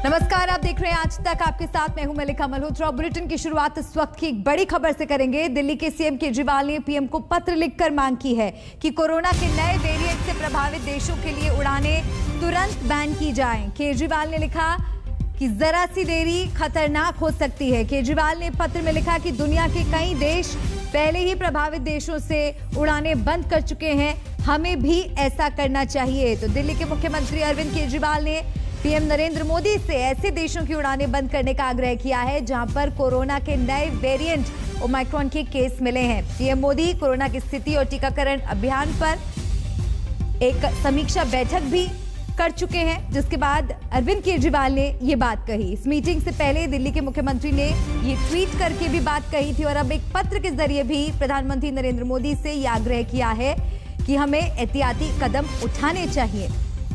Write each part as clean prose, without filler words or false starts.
नमस्कार, आप देख रहे हैं आज तक। आपके साथ मैं हूं मलिका मल्होत्रा। बुलेटिन की शुरुआत इस वक्त की एक बड़ी खबर से करेंगे। दिल्ली के सीएम केजरीवाल ने पीएम को पत्र लिखकर मांग की है कि कोरोना के नए वेरिएंट से प्रभावित देशों के लिए उड़ानें तुरंत बैन की जाएं। केजरीवाल ने लिखा कि जरा सी देरी खतरनाक हो सकती है। केजरीवाल ने पत्र में लिखा कि दुनिया के कई देश पहले ही प्रभावित देशों से उड़ानें बंद कर चुके हैं, हमें भी ऐसा करना चाहिए। तो दिल्ली के मुख्यमंत्री अरविंद केजरीवाल ने पीएम नरेंद्र मोदी से ऐसे देशों की उड़ानें बंद करने का आग्रह किया है जहां पर कोरोना के नए वेरिएंट ओमाइक्रॉन के केस मिले हैं। पीएम मोदी कोरोना की स्थिति और टीकाकरण अभियान पर एक समीक्षा बैठक भी कर चुके हैं, जिसके बाद अरविंद केजरीवाल ने ये बात कही। इस मीटिंग से पहले दिल्ली के मुख्यमंत्री ने ये ट्वीट करके भी बात कही थी और अब एक पत्र के जरिए भी प्रधानमंत्री नरेंद्र मोदी से ये आग्रह किया है कि हमें एहतियाती कदम उठाने चाहिए।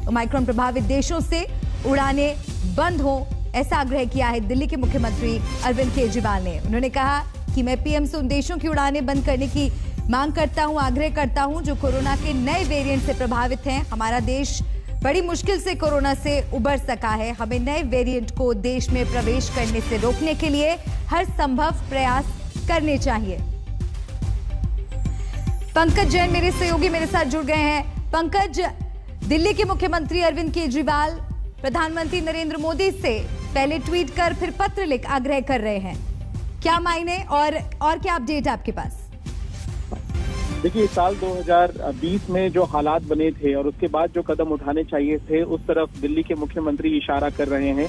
ओमाइक्रॉन प्रभावित देशों से उड़ानें बंद हो, ऐसा आग्रह किया है दिल्ली के मुख्यमंत्री अरविंद केजरीवाल ने। उन्होंने कहा कि मैं पीएम से उन देशों की उड़ानें बंद करने की मांग करता हूं, आग्रह करता हूं जो कोरोना के नए वेरिएंट से प्रभावित हैं। हमारा देश बड़ी मुश्किल से कोरोना से उबर सका है। हमें नए वेरिएंट को देश में प्रवेश करने से रोकने के लिए हर संभव प्रयास करने चाहिए। पंकज जैन मेरे सहयोगी मेरे साथ जुड़ गए हैं। पंकज, दिल्ली के मुख्यमंत्री अरविंद केजरीवाल प्रधानमंत्री नरेंद्र मोदी से पहले ट्वीट कर फिर पत्र लिख आग्रह कर रहे हैं, क्या मायने और क्या अपडेट आपके पास? देखिए, साल 2020 में जो हालात बने थे और उसके बाद जो कदम उठाने चाहिए थे उस तरफ दिल्ली के मुख्यमंत्री इशारा कर रहे हैं।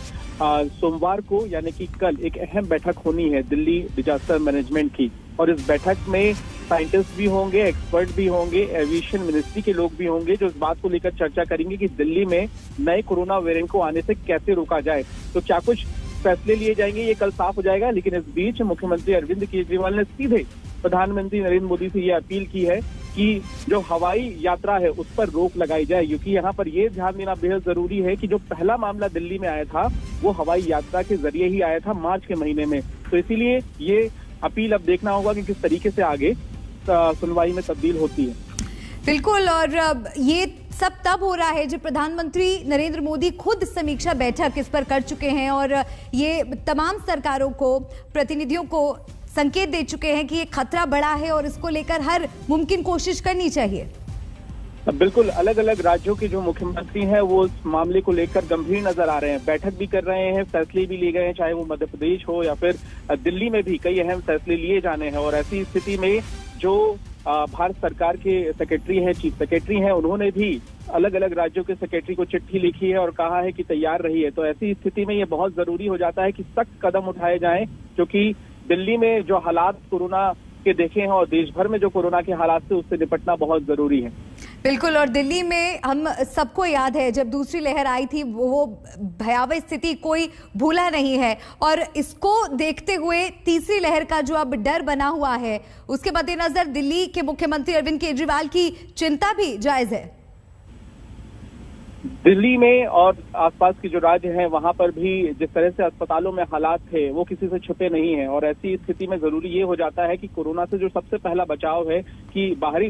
सोमवार को यानी कि कल एक अहम बैठक होनी है दिल्ली डिजास्टर मैनेजमेंट की, और इस बैठक में साइंटिस्ट भी होंगे, एक्सपर्ट भी होंगे, एविएशन मिनिस्ट्री के लोग भी होंगे जो इस बात को लेकर चर्चा करेंगे कि दिल्ली में नए कोरोना वेरिएंट को आने से कैसे रोका जाए। तो क्या कुछ फैसले लिए जाएंगे, ये कल साफ हो जाएगा। लेकिन इस बीच मुख्यमंत्री अरविंद केजरीवाल ने सीधे प्रधानमंत्री नरेंद्र मोदी से ये अपील की है कि जो हवाई यात्रा है उस पर रोक लगाई जाए, क्योंकि यहाँ पर ये ध्यान देना बेहद जरूरी है कि जो पहला मामला दिल्ली में आया था वो हवाई यात्रा के जरिए ही आया था मार्च के महीने में। तो इसीलिए ये अपील अब देखना होगा कि किस तरीके से आगे सुनवाई में तब्दील होती है। बिल्कुल, और ये सब तब हो रहा है जब प्रधानमंत्री नरेंद्र मोदी खुद समीक्षा बैठक इस पर कर चुके हैं और ये तमाम सरकारों को, प्रतिनिधियों को संकेत दे चुके हैं कि ये खतरा बड़ा है और इसको लेकर हर मुमकिन कोशिश करनी चाहिए। बिल्कुल, अलग अलग राज्यों के जो मुख्यमंत्री हैं वो इस मामले को लेकर गंभीर नजर आ रहे हैं, बैठक भी कर रहे हैं, फैसले भी लिए गए हैं, चाहे वो मध्य प्रदेश हो या फिर दिल्ली में भी कई अहम फैसले लिए जाने हैं। और ऐसी स्थिति में जो भारत सरकार के सेक्रेटरी हैं, चीफ सेक्रेटरी हैं, उन्होंने भी अलग अलग राज्यों के सेक्रेटरी को चिट्ठी लिखी है और कहा है कि तैयार रहिए। तो ऐसी स्थिति में ये बहुत जरूरी हो जाता है कि सख्त कदम उठाए जाएं, क्योंकि दिल्ली में जो हालात कोरोना के देखे हैं और देश भर में जो कोरोना के हालात से उससे निपटना बहुत जरूरी है। बिल्कुल, और दिल्ली में हम सबको याद है जब दूसरी लहर आई थी वो भयावह स्थिति कोई भूला नहीं है, और इसको देखते हुए तीसरी लहर का जो अब डर बना हुआ है उसके मद्देनजर दिल्ली के मुख्यमंत्री अरविंद केजरीवाल की चिंता भी जायज है। दिल्ली में और आसपास के जो राज्य हैं वहां पर भी जिस तरह से अस्पतालों में हालात थे वो किसी से छुपे नहीं हैं, और ऐसी स्थिति में जरूरी ये हो जाता है कि कोरोना से जो सबसे पहला बचाव है कि बाहरी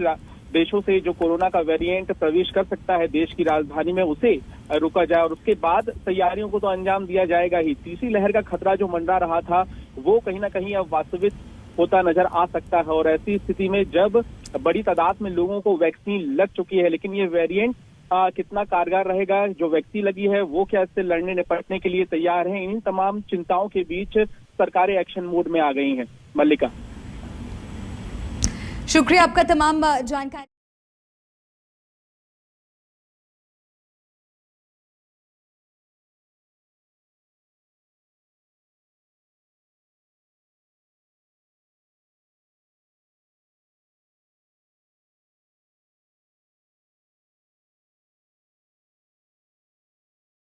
देशों से जो कोरोना का वेरिएंट प्रवेश कर सकता है देश की राजधानी में उसे रोका जाए, और उसके बाद तैयारियों को तो अंजाम दिया जाएगा ही। तीसरी लहर का खतरा जो मंडरा रहा था वो कहीं ना कहीं अब वास्तविक होता नजर आ सकता है। और ऐसी स्थिति में जब बड़ी तादाद में लोगों को वैक्सीन लग चुकी है, लेकिन ये वेरिएंट कितना कारगर रहेगा, जो वैक्सीन लगी है वो क्या इससे लड़ने निपटने के लिए तैयार है, इन तमाम चिंताओं के बीच सरकारें एक्शन मोड में आ गई हैं। मल्लिका, शुक्रिया आपका तमाम जानकारी।